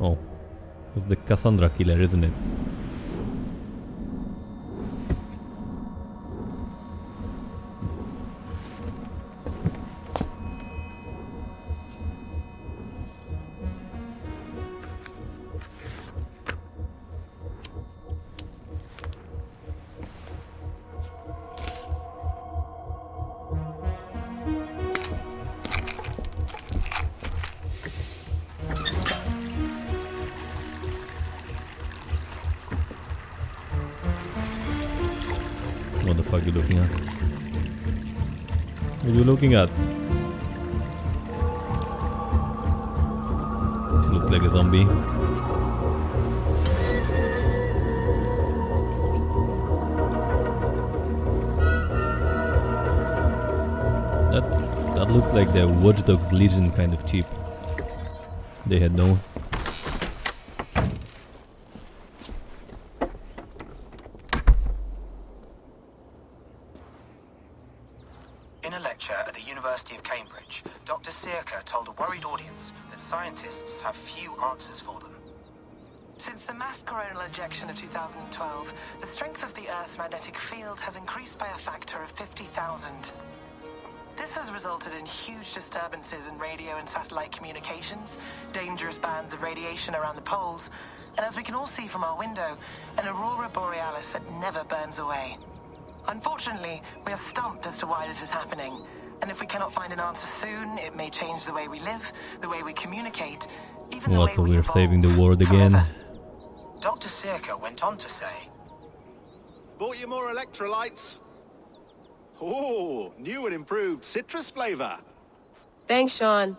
Oh, it's the Cassandra killer, isn't it? What the fuck are you looking at? What are you looking at? She looks like a zombie. That looked like the Watch Dogs Legion kind of cheap. They had nose. In a lecture at the University of Cambridge, Dr. Circa told a worried audience that scientists have few answers for them. Since the mass coronal ejection of 2012, the strength of the Earth's magnetic field has increased by a factor of 50,000. This has resulted in huge disturbances in radio and satellite communications, dangerous bands of radiation around the poles, and as we can all see from our window, an aurora borealis that never burns away. Unfortunately, we are stumped as to why this is happening, and if we cannot find an answer soon, it may change the way we live, the way we communicate, even the way So we we're evolve. saving the world again. However, Dr. Circa went on to say, Bought you more electrolytes? Oh, new and improved citrus flavor. Thanks, Sean.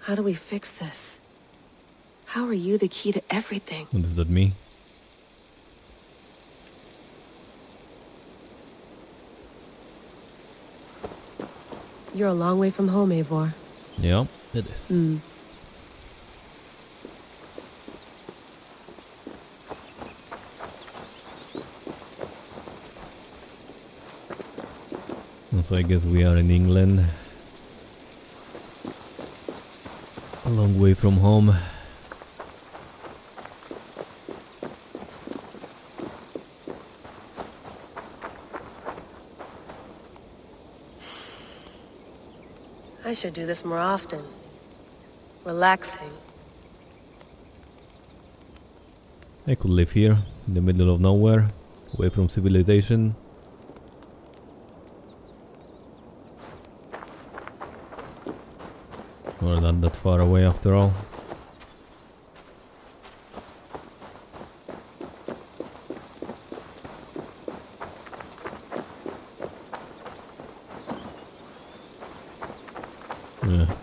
How do we fix this? How are you the key to everything? What does that mean? You're a long way from home, Eivor. Yeah, it is. So I guess we are in England. A long way from home. I should do this more often. Relaxing. I could live here, in the middle of nowhere, away from civilization. We're not that far away after all.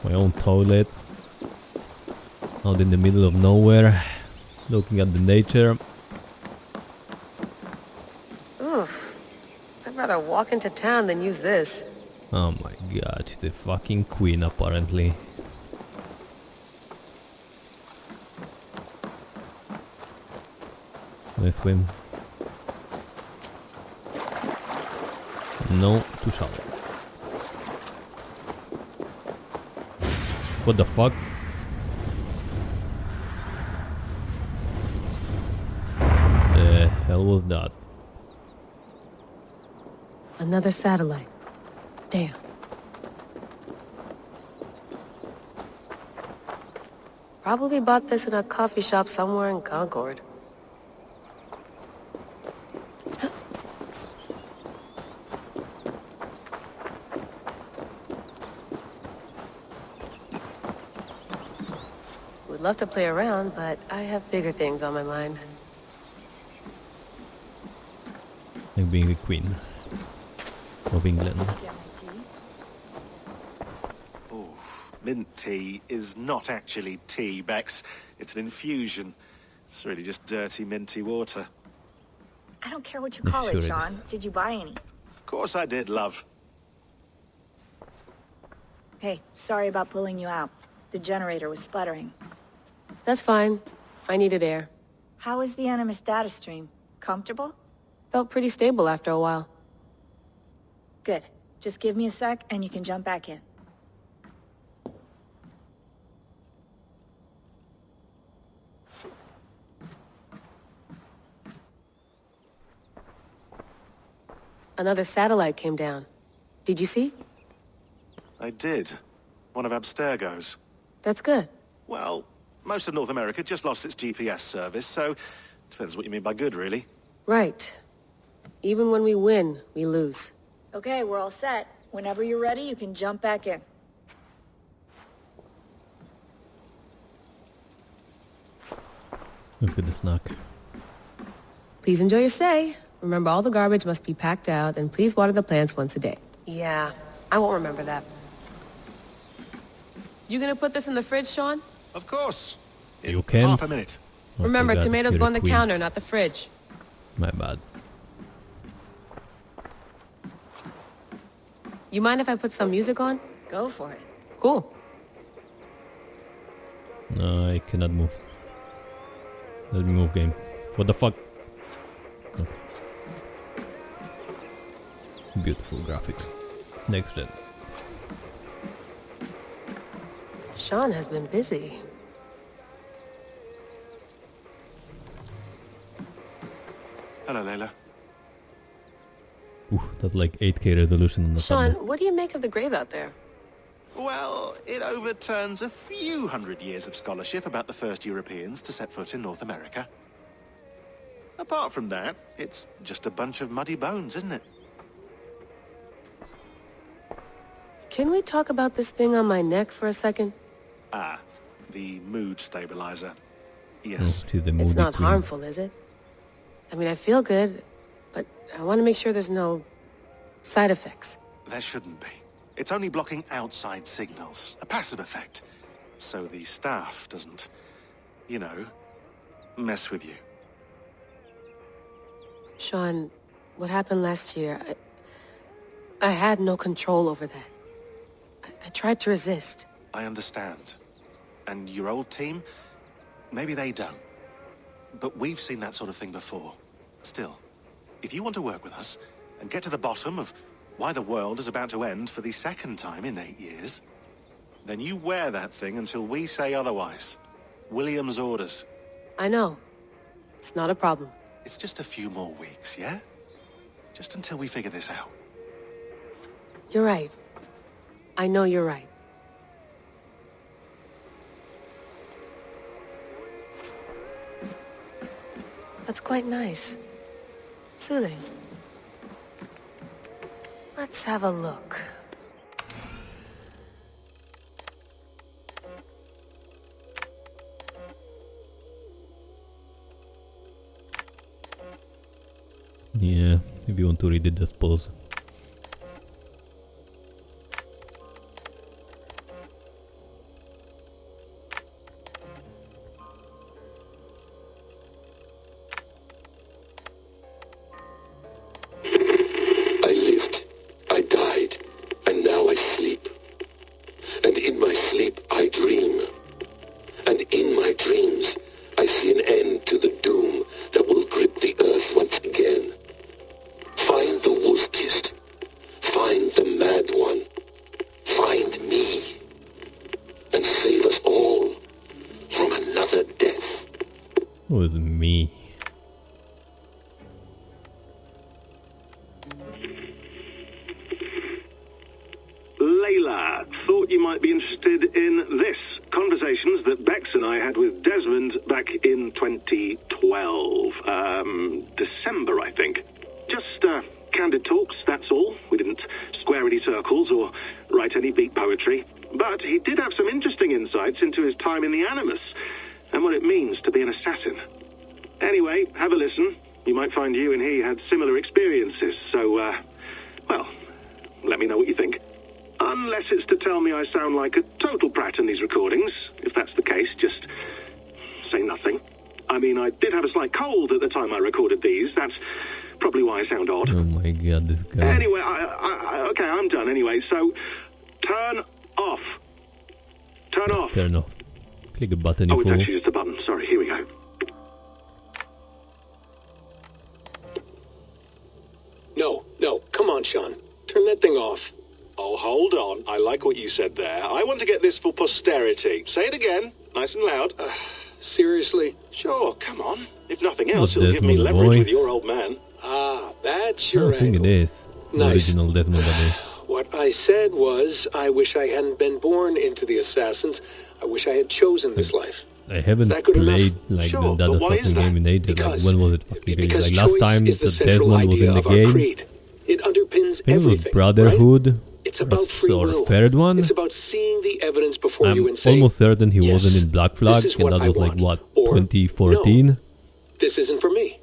My own toilet. Out in the middle of nowhere. Looking at the nature. Oof. I'd rather walk into town than use this. Oh my god, she's the fucking queen apparently. Let's swim. No, too shallow. What the fuck? The hell was that? Another satellite. Damn. Probably bought this in a coffee shop somewhere in Concord. Would love to play around, but I have bigger things on my mind. Like being the queen of England. Mint tea is not actually tea, Bex. It's an infusion. It's really just dirty, minty water. I don't care what you call Sure it, it Sean. is. Did you buy any? Of course I did, love. Hey, sorry about pulling you out. The generator was sputtering. That's fine. I needed air. How is the Animus data stream? Comfortable? Felt pretty stable after a while. Good. Just give me a sec and you can jump back in. Another satellite came down. Did you see? I did. One of Abstergo's. That's good. Well, most of North America just lost its GPS service, so depends what you mean by good, really. Right. Even when we win, we lose. Okay, we're all set. Whenever you're ready, you can jump back in. Look at the snack. Please enjoy your stay. Remember, all the garbage must be packed out, and please water the plants once a day. Yeah, I won't remember that. You gonna put this in the fridge, Sean? Of course. In You can. half a minute. Oh, Remember, forgot, tomatoes you're go a on the queen. counter, not the fridge. My bad. You mind if I put some music on? Go for it. Cool. No, I cannot move. Let me move, game. What the fuck? Okay. Beautiful graphics. Next gen. Sean has been busy. Hello, Layla. Ooh, that's like 8K resolution on the Sean, thumbnail. what do you make of the grave out there? Well, it overturns a few hundred years of scholarship about the first Europeans to set foot in North America. Apart from that, it's just a bunch of muddy bones, isn't it? Can we talk about this thing on my neck for a second? Ah, the mood stabilizer. Oh, Yes. she's the It's moody not queen. harmful, is it? I mean, I feel good, but I want to make sure there's no side effects. There shouldn't be. It's only blocking outside signals, a passive effect. So the staff doesn't, you know, mess with you. Sean, what happened last year, I had no control over that. I tried to resist. I understand. And your old team, maybe they don't. But we've seen that sort of thing before. Still, if you want to work with us and get to the bottom of why the world is about to end for the second time in 8 years, then you wear that thing until we say otherwise. William's orders. I know. It's not a problem. It's just a few more weeks, yeah? Just until we figure this out. You're right. I know you're right. That's quite nice. Soothing. Let's have a look. Yeah, if you want to read it, just pause. I lived, I died, and now I sleep. And in my sleep I dream. And in my dreams I see an end to the doom that will grip the earth once again. Find the wolf-kissed. Find the mad one. Find me. And save us all from another death. It was me. Layla, thought you might be interested in this. Conversations that Bex and I had with Desmond back in 2012. December, I think. Just candid talks, that's all. We didn't square any circles or write any beat poetry. But he did have some interesting insights into his time in the Animus and what it means to be an assassin. Anyway, have a listen. You might find you and he had similar experiences, so, well, let me know what you think. Unless it's to tell me I sound like a total prat in these recordings. If that's the case, just say nothing. I mean, I did have a slight cold at the time I recorded these. That's probably why I sound odd. Oh my god, this guy. Anyway, okay, I'm done anyway, so turn off. Turn Turn off. Turn off. Click a button, you Oh, it's fool. actually just the button. Sorry, here we go. No, come on, Sean. Turn that thing off. Oh, hold on. I like what you said there. I want to get this for posterity. Say it again, nice and loud. Seriously? Sure, come on. If nothing Not else, it'll give me Desmond leverage with voice. your old man. Ah, that's I your don't think it angle. is. The Nice. original Desmond, that is. What I said was, I wish I hadn't been born into the Assassins. I wish I had chosen this life. I haven't That good enough? played like Sure, that but why Assassin is that? game in ages. Like, Because- when was it fucking released? Because Like last choice time is the that central Desmond was idea in the of our game. creed. It underpins I think it was everything. Brotherhood. Right? It's about free or will. third one. It's about seeing the evidence before I'm you and saying, almost certain he yes, wasn't in Black Flag, this is and what that I was like want. what, Or, 2014. no, this isn't for me.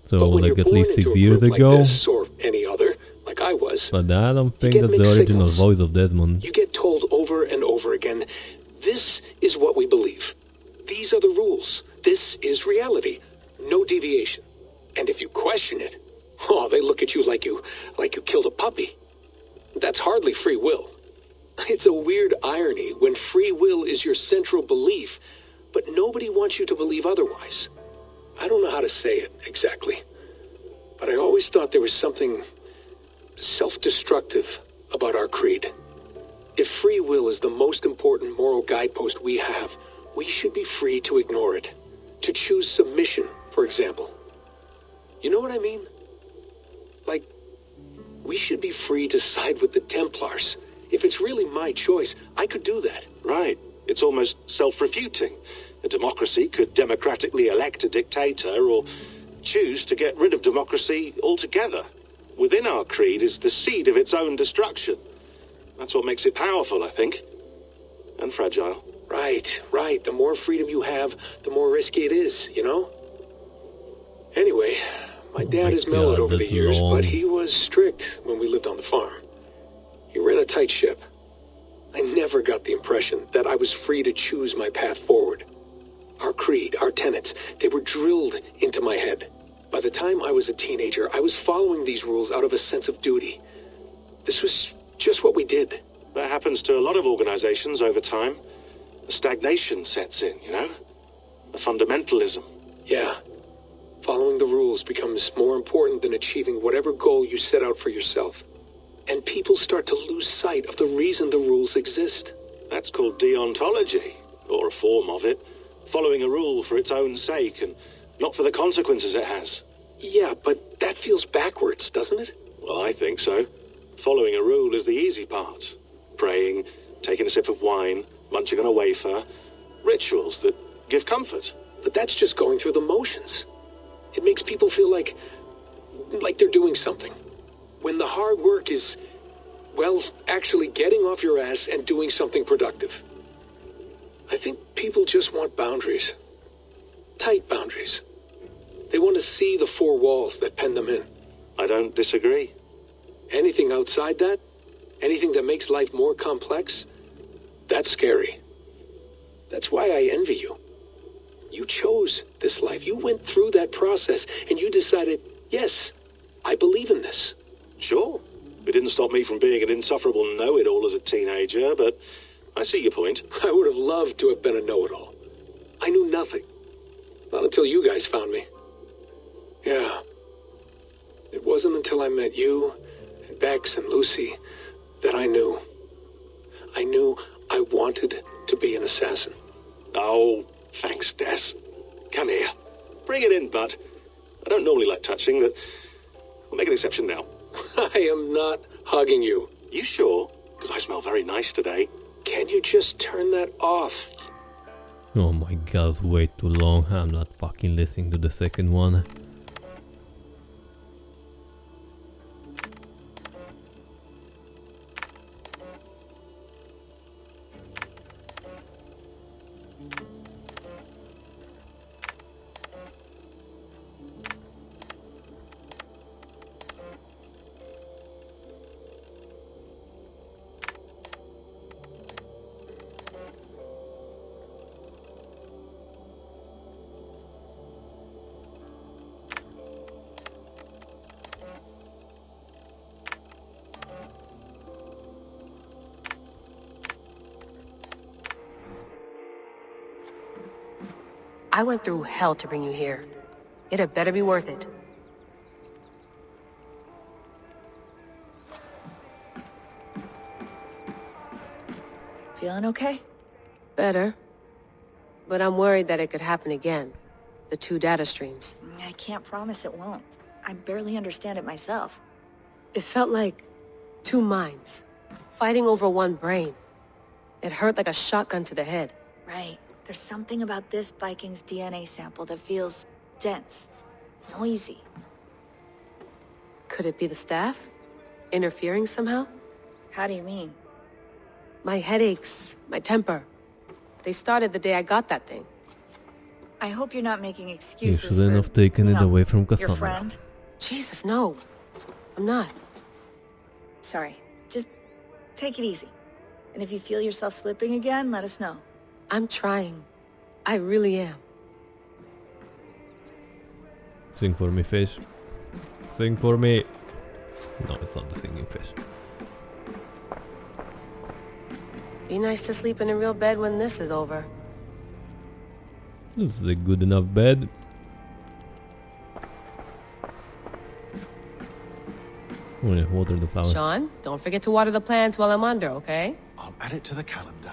So But when like you're at born least into 6 a years group like ago. this or any other, like I was, But I don't think get that's the mixed original signals. voice of Desmond. you get told over and over again, this is what we believe. These are the rules. This is reality. No deviation. And if you question it, oh, they look at you like you killed a puppy. That's hardly free will. It's a weird irony when free will is your central belief, but nobody wants you to believe otherwise. I don't know how to say it exactly, but I always thought there was something self-destructive about our creed. If free will is the most important moral guidepost we have, we should be free to ignore it. To choose submission, for example. You know what I mean? Like, we should be free to side with the Templars. If it's really my choice, I could do that. Right. It's almost self-refuting. A democracy could democratically elect a dictator or choose to get rid of democracy altogether. Within our creed is the seed of its own destruction. That's what makes it powerful, I think. And fragile. Right. The more freedom you have, the more risky it is, you know? Anyway, my dad has mellowed over the that's years, long. but he was strict when we lived on the farm. He ran a tight ship. I never got the impression that I was free to choose my path forward. Our creed, our tenets, they were drilled into my head. By the time I was a teenager, I was following these rules out of a sense of duty. This was just what we did. That happens to a lot of organizations over time. A stagnation sets in, you know? A fundamentalism. Yeah. Following the rules becomes more important than achieving whatever goal you set out for yourself. And people start to lose sight of the reason the rules exist. That's called deontology, or a form of it. Following a rule for its own sake and not for the consequences it has. Yeah, but that feels backwards, doesn't it? Well, I think so. Following a rule is the easy part. Praying, taking a sip of wine, munching on a wafer. Rituals that give comfort. But that's just going through the motions. It makes people feel like they're doing something. When the hard work is, well, actually getting off your ass and doing something productive. I think people just want boundaries. Tight boundaries. They want to see the four walls that pen them in. I don't disagree. Anything outside that, anything that makes life more complex, that's scary. That's why I envy you. You chose this life. You went through that process and you decided, yes, I believe in this. Sure. It didn't stop me from being an insufferable know-it-all as a teenager, but I see your point. I would have loved to have been a know-it-all. I knew nothing. Not until you guys found me. Yeah. It wasn't until I met you, and Bex and Lucy, that I knew. I knew I wanted to be an assassin. Oh, thanks, Des. Come here. Bring it in, bud. I don't normally like touching, but I'll make an exception now. I am not hugging you. You sure? Because I smell very nice today. Can you just turn that off? Oh my god, it's way too long. I'm not fucking listening to the second one. I went through hell to bring you here. It had better be worth it. Feeling okay? Better. But I'm worried that it could happen again. The two data streams. I can't promise it won't. I barely understand it myself. It felt like two minds, fighting over one brain. It hurt like a shotgun to the head. Right. There's something about this Viking's DNA sample that feels dense, noisy. Could it be the staff? Interfering somehow? How do you mean? My headaches, my temper. They started the day I got that thing. I hope you're not making You excuses shouldn't for, have taken it away from your Cassandra. friend. Jesus, no. I'm not. Sorry. Just take it easy. And if you feel yourself slipping again, let us know. I'm trying. I really am. Sing for me, fish. Sing for me. No, it's not the singing fish. Be nice to sleep in a real bed when this is over. This is a good enough bed. Oh yeah, water the flowers. Sean, don't forget to water the plants while I'm under, okay? I'll add it to the calendar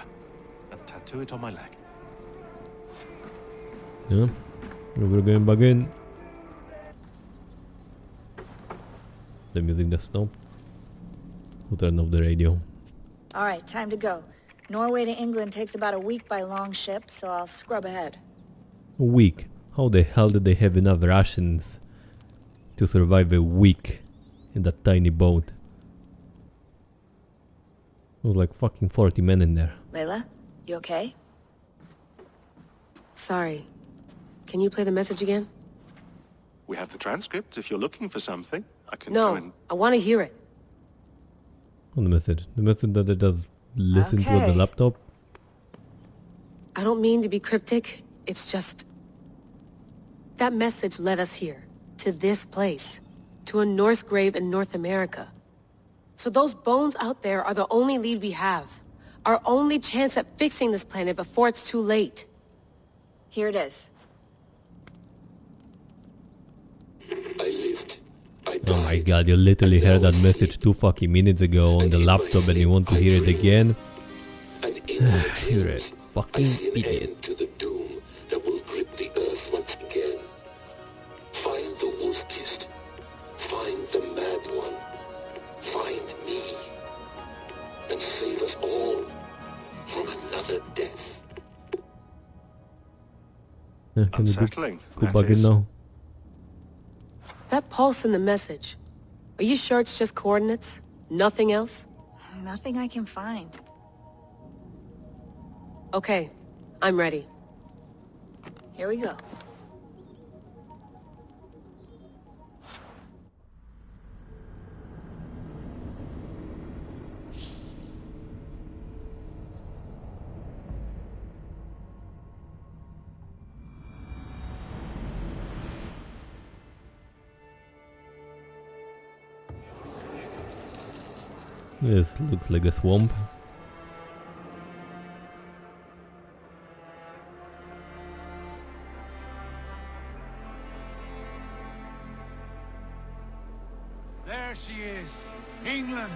and tattoo it on my leg. Yeah, we're going back in. The music just stopped. We'll turn off the radio. All right, time to go. Norway to England takes about a week by long ship, so I'll scrub ahead. A week? How the hell did they have enough rations to survive a week in that tiny boat? There was like fucking 40 men in there. Layla, you okay? Sorry. Can you play the message again? We have the transcript if you're looking for something. I can go No, and... I want to hear it. On the message. The message that it does listen to on the Okay. laptop. I don't mean to be cryptic. It's just... That message led us here. To this place. To a Norse grave in North America. So those bones out there are the only lead we have. Our only chance at fixing this planet before it's too late. Here it is. I lived. I died. Oh my god, you literally heard that message 2 fucking minutes ago on the laptop and you want to hear it again? And in my You're a dreams, fucking I see an idiot. end to the doom that will grip the earth once again. Find the wolf-kissed. Find the mad one. Find me. And save us all from another death. Can you Unsettling, go that back in is. now? That pulse in the message. Are you sure it's just coordinates? Nothing else? Nothing I can find. Okay, I'm ready. Here we go. This looks like a swamp. There she is, England,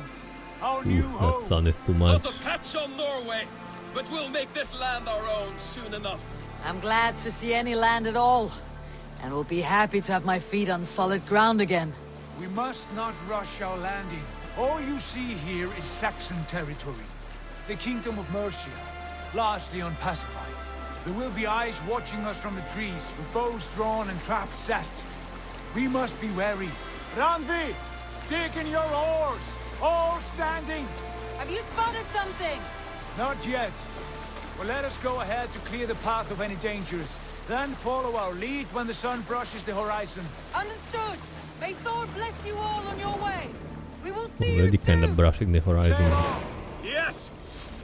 our Ooh, new that home. sun is too much. Not a patch on Norway, but we'll make this land our own soon enough. I'm glad to see any land at all, and will be happy to have my feet on solid ground again. We must not rush our landing. All you see here is Saxon territory, the Kingdom of Mercia, largely unpacified. There will be eyes watching us from the trees, with bows drawn and traps set. We must be wary. Randvi, dig in your oars, all standing. Have you spotted something? Not yet. But let us go ahead to clear the path of any dangers. Then follow our lead when the sun brushes the horizon. Understood. May Thor bless you all on your way. We will see Already you soon. kind of brushing the horizon. Sail on. Yes,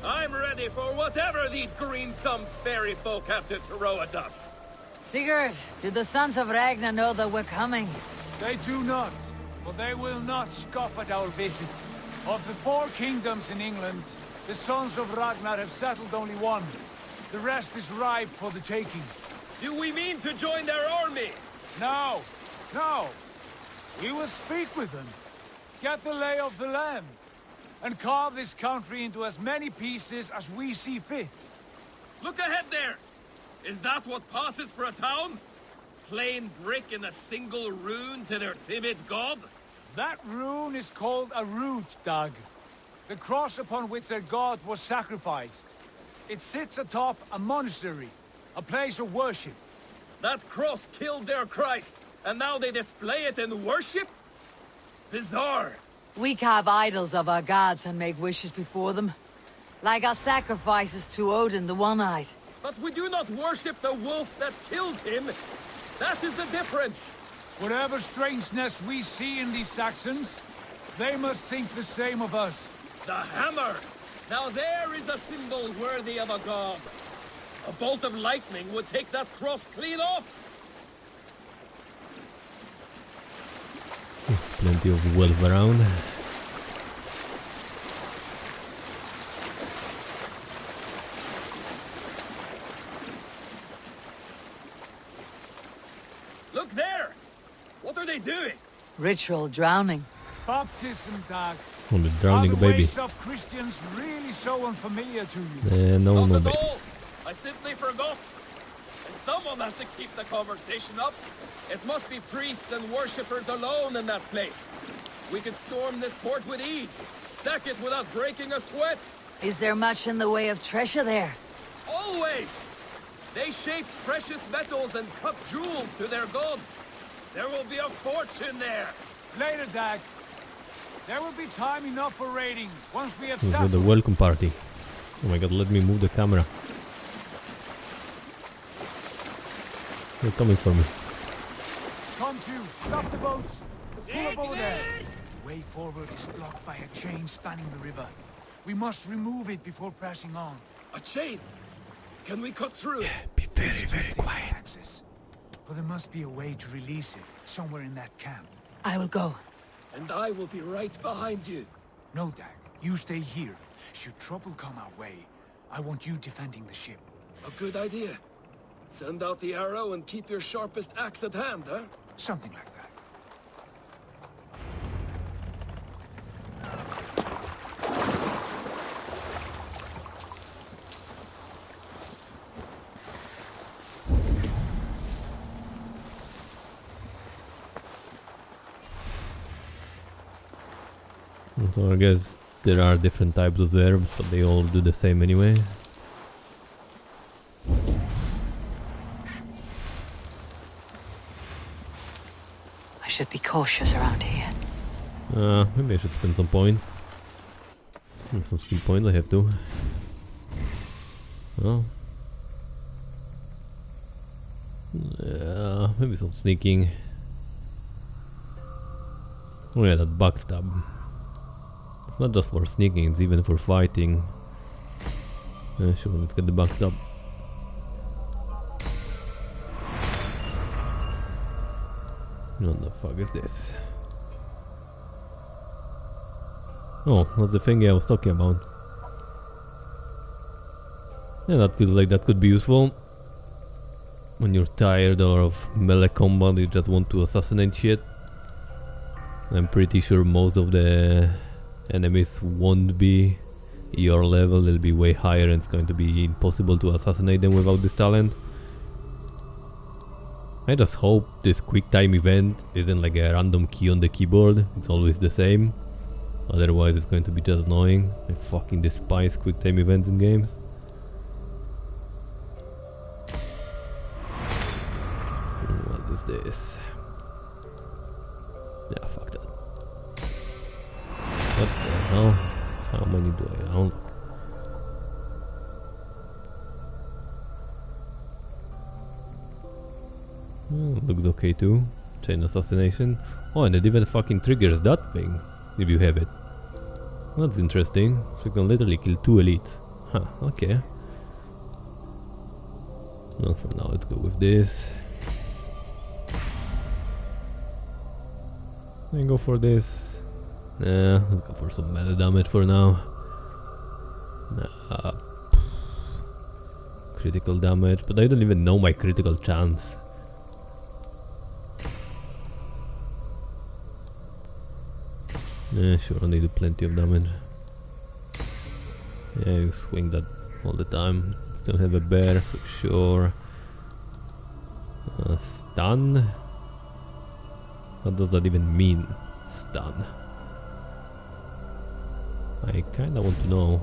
I'm ready for whatever these green-thumbed fairy folk have to throw at us. Sigurd, do the sons of Ragnar know that we're coming? They do not, but they will not scoff at our visit. Of the 4 kingdoms in England, the sons of Ragnar have settled only one. The rest is ripe for the taking. Do we mean to join their army? No, no. We will speak with them, get the lay of the land, and carve this country into as many pieces as we see fit. Look ahead there! Is that what passes for a town? Plain brick in a single rune to their timid god? That rune is called a root, Doug. The cross upon which their god was sacrificed. It sits atop a monastery, a place of worship. That cross killed their Christ, and now they display it in worship? Bizarre. We carve idols of our gods and make wishes before them. Like our sacrifices to Odin the One-Eyed. But we do not worship the wolf that kills him. That is the difference. Whatever strangeness we see in these Saxons, they must think the same of us. The hammer! Now there is a symbol worthy of a god. A bolt of lightning would take that cross clean off. There's plenty of wealth around. Look there! What are they doing? Ritual drowning. Baptism, Doug. Oh, the drowning Are the baby. ways of Christians really so unfamiliar to you? No, Not no at babies. all. I simply forgot. And someone has to keep the conversation up. It must be priests and worshippers alone in that place. We could storm this port with ease. Sack it without breaking a sweat. Is there much in the way of treasure there? Always! They shape precious metals and cut jewels to their gods. There will be a fortune there. Later, Doug. There will be time enough for raiding once we have This is settled. the welcome party. Oh my god, let me move the camera. They're coming for me. Come to, stop the boats. Pull up over there. The way forward is blocked by a chain spanning the river. We must remove it before passing on. A chain? Can we cut through it? Be very, very quiet. Access. But there must be a way to release it, somewhere in that camp. I will go. And I will be right behind you. No, Dag. You stay here. Should trouble come our way, I want you defending the ship. A good idea. Send out the arrow and keep your sharpest axe at hand, huh? Something like that. So I guess there are different types of herbs, but they all do the same anyway. I should be cautious around here. Maybe I should spend some points. Some skill points I have to. Oh. Maybe some sneaking. Oh yeah, that backstab. It's not just for sneaking, it's even for fighting. Sure, let's get the backstab. What the fuck is this? Oh, that's the thing I was talking about. Yeah, that feels like that could be useful. When you're tired of melee combat, you just want to assassinate shit. I'm pretty sure most of the enemies won't be your level, they'll be way higher and it's going to be impossible to assassinate them without this talent. I just hope this quick time event isn't like a random key on the keyboard, it's always the same. Otherwise it's going to be just annoying. I fucking despise quick time events in games. What is this? Yeah, fuck that. What the hell? How many do I unlock? Looks okay too. Chain assassination. Oh, and it even fucking triggers that thing if you have it. That's interesting. So you can literally kill 2 elites. Huh, okay. Well, for now, let's go with this. And go for this. Let's go for some melee damage for now. critical damage, but I don't even know my critical chance. Yeah, sure, they do plenty of damage. Yeah, you swing that all the time. Still have a bear, so sure. Stun? What does that even mean? Stun. I kinda want to know.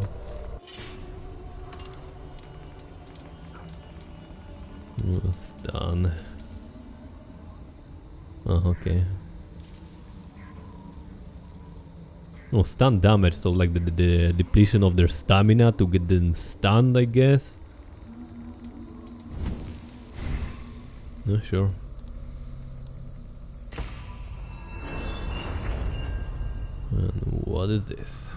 Stun. Oh, okay. No, stun damage, so like the depletion of their stamina to get them stunned, I guess. No, sure. And what is this?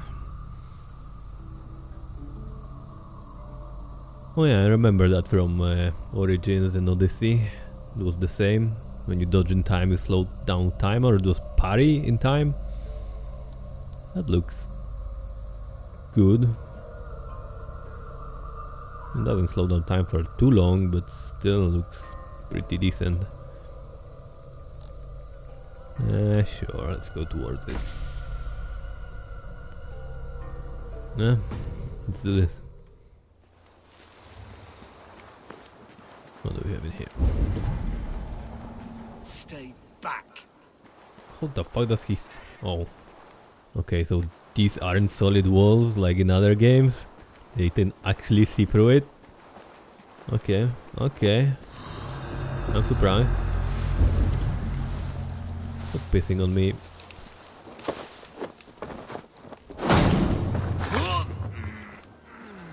Oh yeah, I remember that from Origins and Odyssey. It was the same. When you dodge in time, you slow down time, or it was parry in time. That looks good. It doesn't slow down time for too long, but still looks pretty decent. Sure, let's go towards it. Yeah, let's do this. What do we have in here? Stay back. What the fuck does he... Oh. Okay, so these aren't solid walls like in other games. They can actually see through it. Okay, okay. I'm surprised. Stop pissing on me.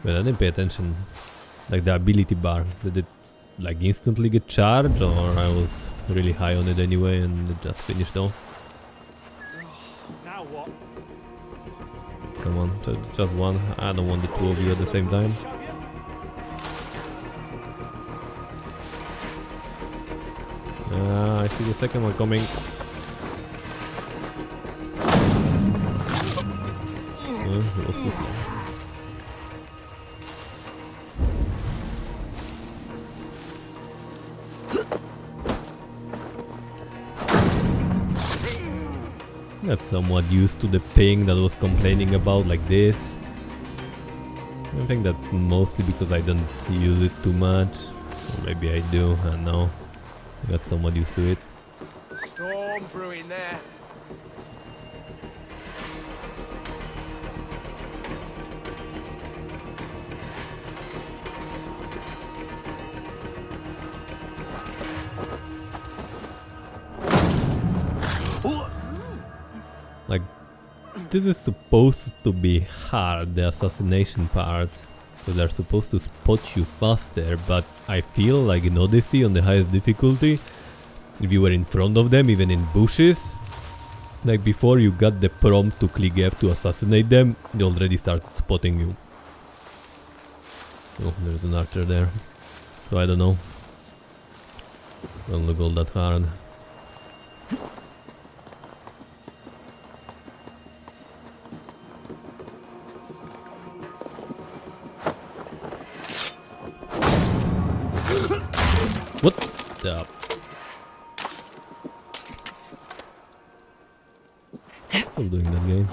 Well, I didn't pay attention. Like the ability bar. Did it like instantly get charged, or I was really high on it anyway and it just finished off? Now what? Come on, just one. I don't want the two of you at the same time. I see the second one coming. It was too slow. Got somewhat used to the ping that I was complaining about, like this. I think that's mostly because I don't use it too much. Or maybe I do, I don't know. I got somewhat used to it. Storm brewing there. Like, this is supposed to be hard, the assassination part, so they're supposed to spot you faster, but I feel like in Odyssey on the highest difficulty, if you were in front of them, even in bushes, like before you got the prompt to click F to assassinate them, they already started spotting you. Oh, there's an archer there, so I don't know. Don't look all that hard. What the? Still doing that game.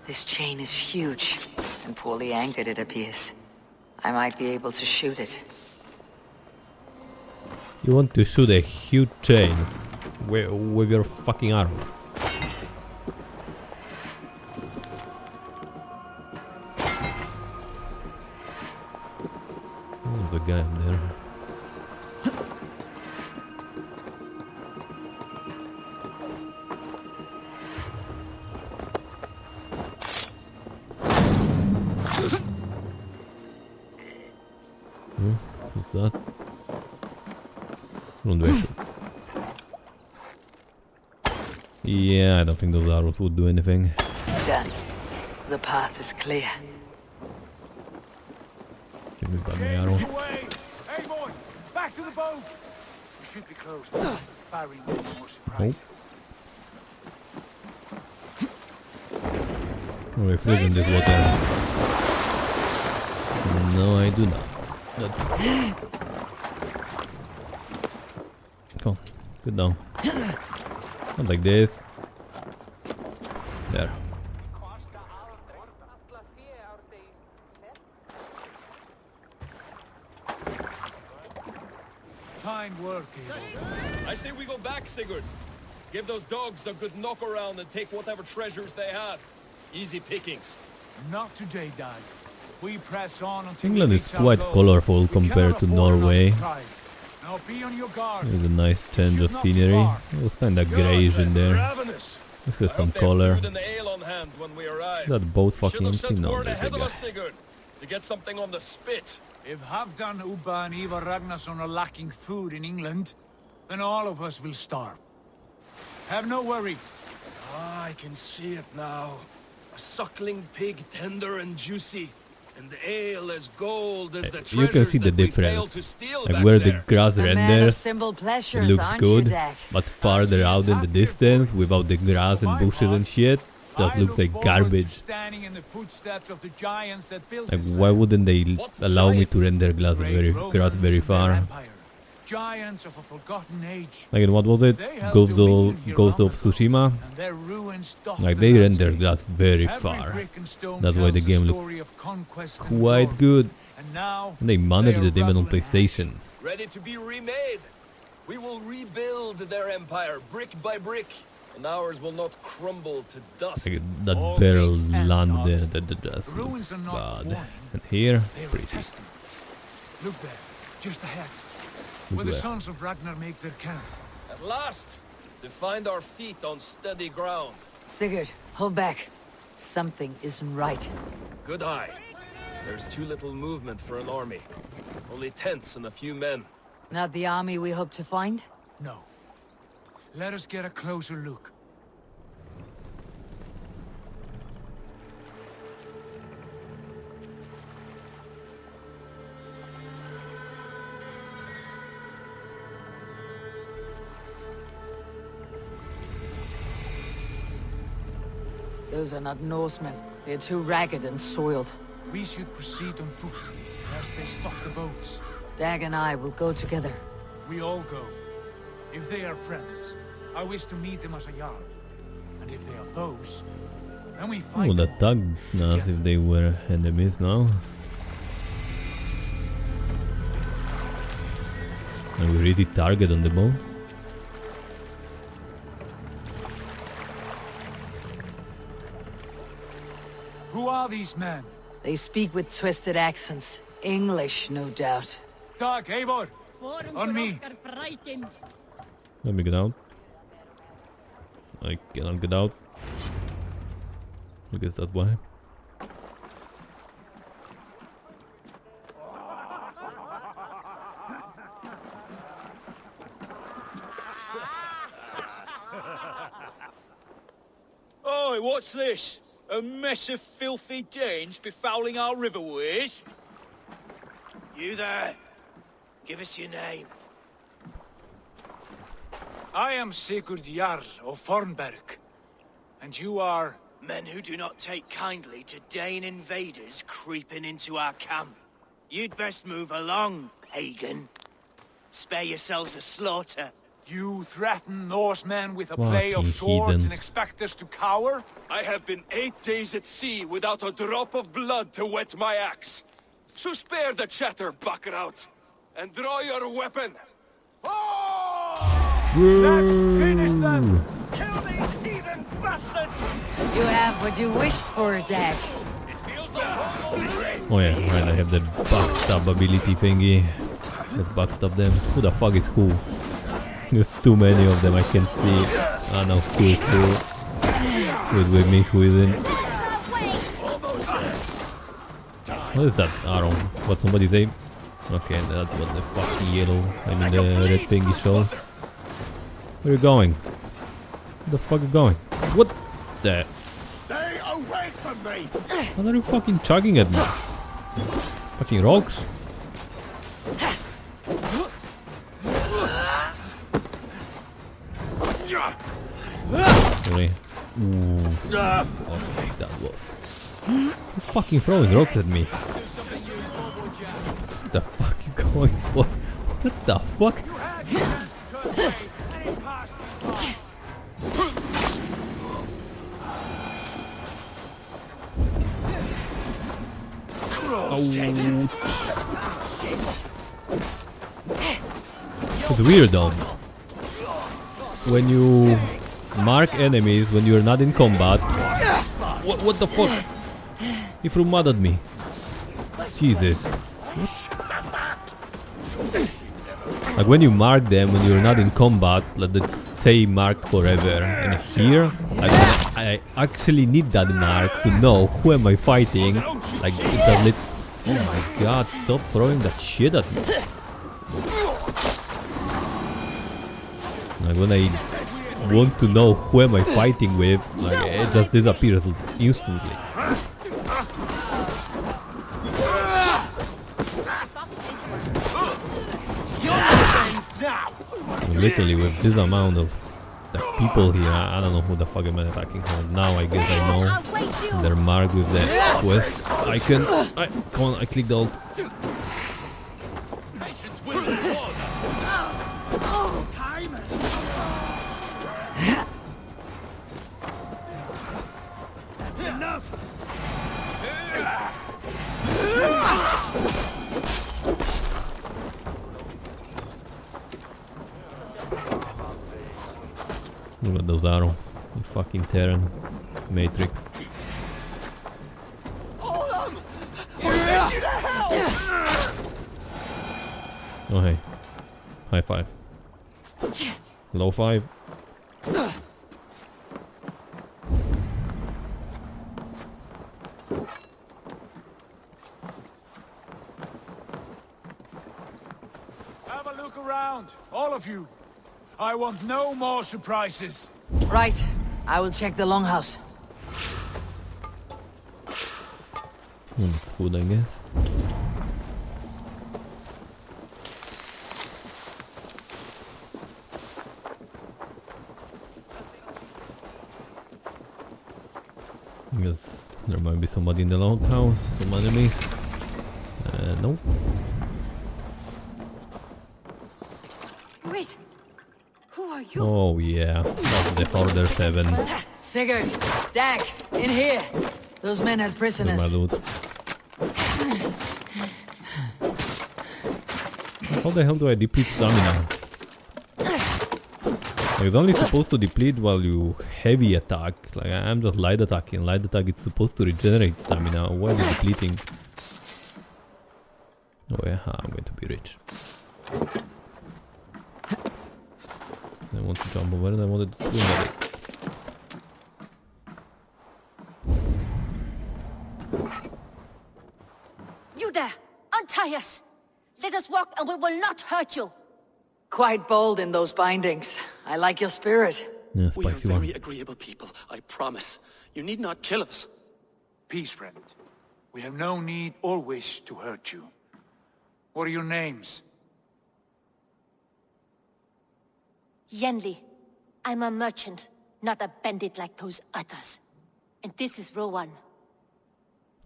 This chain is huge and poorly anchored, it appears. I might be able to shoot it. You want to shoot a huge chain with your fucking arms. There's a guy up there. What's that? Yeah, I don't think those arrows would do anything. Done. The path is clear. Give me back my arrows. Hey boy, back Back to the boat! We should be close, barring any more surprises. Oh, we're freezing this water. No, I do not. That's good. Come on, get down. Not like this. There. Fine work, Abel. I say we go back, Sigurd. Give those dogs a good knock around and take whatever treasures they have. Easy pickings. Not today, Dad. We press on until England we is reach our quite goal. colorful We compared cannot to afford another Norway. surprise. Now be on your guard. There's a nice change of scenery. It was kinda greyish in there. Ravenous. This is I some hope they have color. food and ale on hand when we arrive. Is that boat Should fucking have empty? sent No, word there's a ahead of guy. us, Sigurd, to get something on the spit. If Halfdan, Ubba and Ivar Ragnarsson are lacking food in England, then all of us will starve. Have no worry. Ah, I can see it now. A suckling pig, tender and juicy, and the ale as gold as the You can see the difference. Like where the grass A man of renders, simple it pleasures, looks aren't you, good, Dag? but farther out in the distance, without the grass and bushes and shit, just I looks look like forward to garbage. standing in the footsteps of the giants that built Like this why land. wouldn't they What allow me to giants? render grass Great very Romans very and their far? empire. Giants of a forgotten age. Like in what was it? They held Ghost dominion here Ghost long of ago, Tsushima? and their ruins dot Like the they render landscape. grass very Every far. brick and stone That's why the tells a game looked story of conquest and quite glory. good. And now And they managed they it are even on rubble and PlayStation. Ready to be remade. We will rebuild their empire brick by brick, and ours will not crumble to dust. Like that All barrel things end land up. there, that just The looks ruins are not bad. warning. And here, They are a pretty. testament. Look there, just ahead, Look where the there. sons of Ragnar make their camp. At last, to find our feet on steady ground. Sigurd, hold back. Something isn't right. Good eye. There's too little movement for an army. Only tents and a few men. Not the army we hope to find? No. Let us get a closer look. Those are not Norsemen. They're too ragged and soiled. We should proceed on foot, as they stop the boats. Dag and I will go together. We all go. If they are friends, I wish to meet them as a yard. And if they are foes, then we fight Oh, them that all. tagged us if they were enemies now. And we really target on the boat. Who are these men? They speak with twisted accents. English, no doubt. Dag, Eivor! On me! Let me get out. I cannot get out. I guess that's why. Oi, what's this? A mess of filthy Danes befouling our riverways? You there? Give us your name. I am Sigurd Jarl of Fornberg. And you are... Men who do not take kindly to Dane invaders creeping into our camp. You'd best move along, pagan. Spare yourselves a slaughter. You threaten Norsemen with a play of Fucking swords and heathens. expect us to cower? I have been 8 days at sea without a drop of blood to wet my axe. So spare the chatter, buckrouts, and draw your weapon. Let's finish them! Kill these heathen bastards! You have what you wished for, Dag. Oh yeah, right, I have the backstab ability thingy. Let's backstab them. Who the fuck is who? There's too many of them, I can see. Ah no, who is who? Wait, with me, who isn't? What is that arrow? What somebody say? Okay, that's what the fucking yellow, I mean the red thingy shows. Where are you going? Where the fuck are you going? What the? Stay away from me! What are you fucking chugging at me? Fucking rocks? Ooh. Okay, that was... He's fucking throwing rocks at me. What the fuck you going for? What the fuck? It's weird though. When you mark enemies when you're not in combat. What the fuck? He threw mud at me. Jesus. Like when you mark them when you're not in combat, let it stay marked forever. And here, like I actually need that mark to know who am I fighting. Like it doesn't. Oh my god! Stop throwing that shit at me. Like when I want to know who am I fighting with, like it just disappears instantly. Literally with this amount of people here, I don't know who the fuck am I attacking for. Now I guess I know. They're marked with the quest icon. Come on, I clicked alt. Look at those arrows. You fucking Terran Matrix. Oh hey. High five. Low five. Have a look around, all of you. I want no more surprises. Right. I will check the longhouse. That's food, I guess. I guess there might be somebody in the longhouse, some enemies. Nope. Wait. Who are you? Oh yeah, that's the Order 7. Sigurd, Dag, in here. Those men had prisoners. My loot. How the hell do I deplete stamina? Like, it's only supposed to deplete while you heavy attack. Like I'm just light attacking. Light attack is supposed to regenerate stamina. Why is it depleting? Oh yeah, I'm going to be rich. I want to jump over and I wanted to swing at it. You there! Untie us! Let us walk and we will not hurt you! Quite bold in those bindings. I like your spirit. Yeah, We are spicy one. very agreeable people, I promise. You need not kill us. Peace, friend. We have no need or wish to hurt you. What are your names? Yenli, I'm a merchant, not a bandit like those others. And this is Rowan.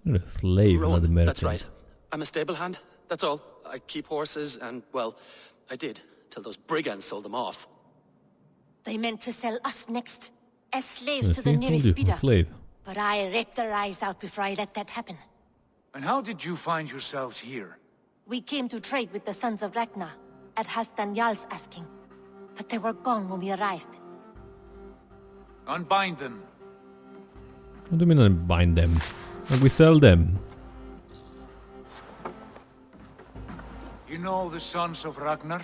You're a slave, not a Rowan, merchant. that's right. I'm a stable hand, that's all. I keep horses and, well, I did, till those brigands sold them off. They meant to sell us next, as slaves Yeah, to see, the I nearest told you, bidder. slave. But I ripped their eyes out before I let that happen. And how did you find yourselves here? We came to trade with the Sons of Ragnar, at Halfdan Jarl's asking. But they were gone when we arrived. Unbind them. What do you mean unbind them? Like we sell them. You know the Sons of Ragnar?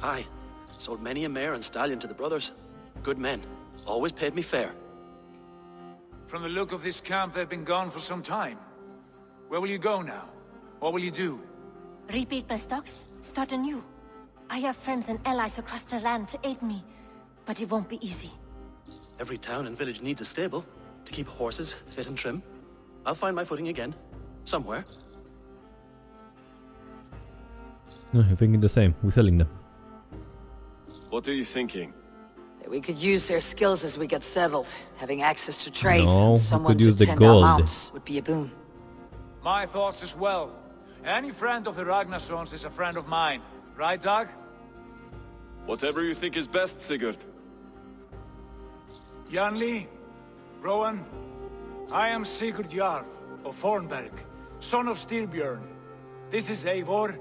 Aye, sold many a mare and stallion to the brothers. Good men, always paid me fair. From the look of this camp, they've been gone for some time. Where will you go now? What will you do? Rebuild my stocks, start anew. I have friends and allies across the land to aid me, but it won't be easy. Every town and village needs a stable to keep horses fit and trim. I'll find my footing again, somewhere. No, you're thinking the same. We're selling them. What are you thinking? They We could use their skills as we get settled. Having access to trade No, we and someone could to use the tend our gold. mounts would be a boon. My thoughts as well. Any friend of the Ragnarsons is a friend of mine. Right, Dag? Whatever you think is best, Sigurd. Janli, Rowan, I am Sigurd Jarl of Thornberg, son of Styrbjörn. This is Eivor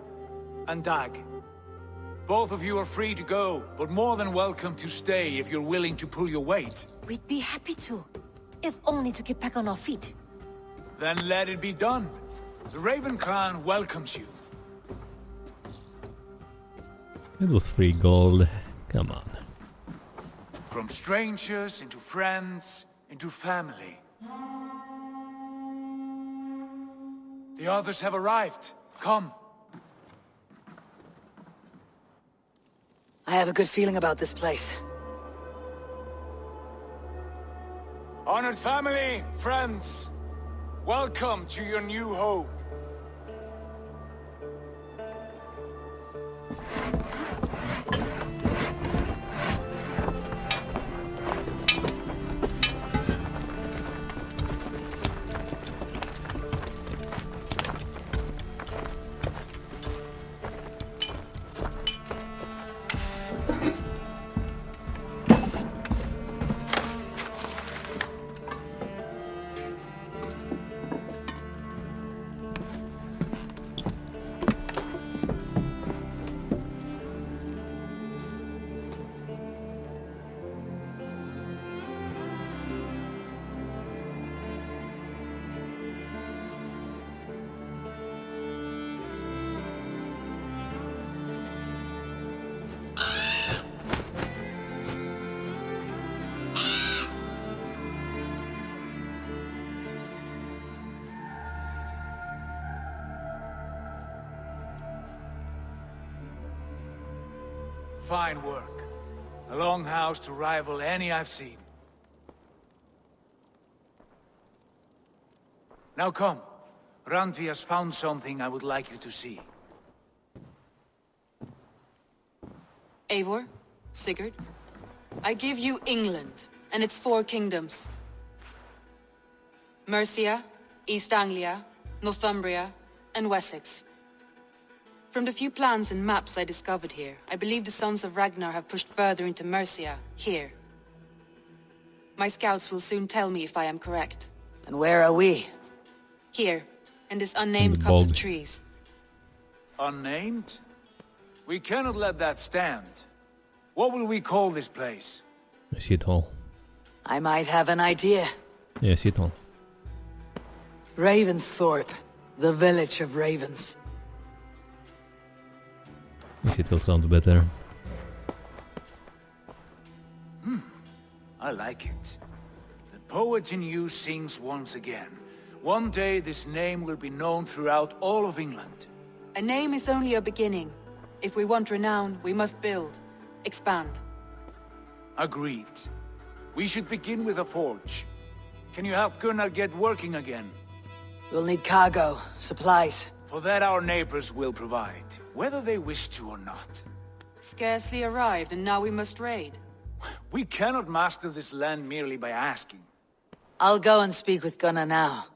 and Dag. Both of you are free to go, but more than welcome to stay if you're willing to pull your weight. We'd be happy to, if only to get back on our feet. Then let it be done. The Raven Clan welcomes you. It was free gold. Come on. From strangers into friends, into family. The others have arrived. Come. I have a good feeling about this place. Honored family, friends, welcome to your new home. Fine work. A longhouse to rival any I've seen. Now come. Randvi has found something I would like you to see. Eivor, Sigurd, I give you England and its 4 kingdoms. Mercia, East Anglia, Northumbria, and Wessex. From the few plans and maps I discovered here, I believe the Sons of Ragnar have pushed further into Mercia, here. My scouts will soon tell me if I am correct. And where are we? Here, in this unnamed copse of bog. trees. Unnamed? We cannot let that stand. What will we call this place? A shithole. I might have an idea. Yeah, shithole. Ravensthorpe, the village of ravens. A shithole sounds better. I like it. The poet in you sings once again. One day this name will be known throughout all of England. A name is only a beginning. If we want renown, we must build, expand. Agreed. We should begin with a forge. Can you help Gunnar get working again? We'll need cargo, supplies. For that our neighbors will provide, whether they wish to or not. Scarcely arrived, and now we must raid. We cannot master this land merely by asking. I'll go and speak with Gunnar now.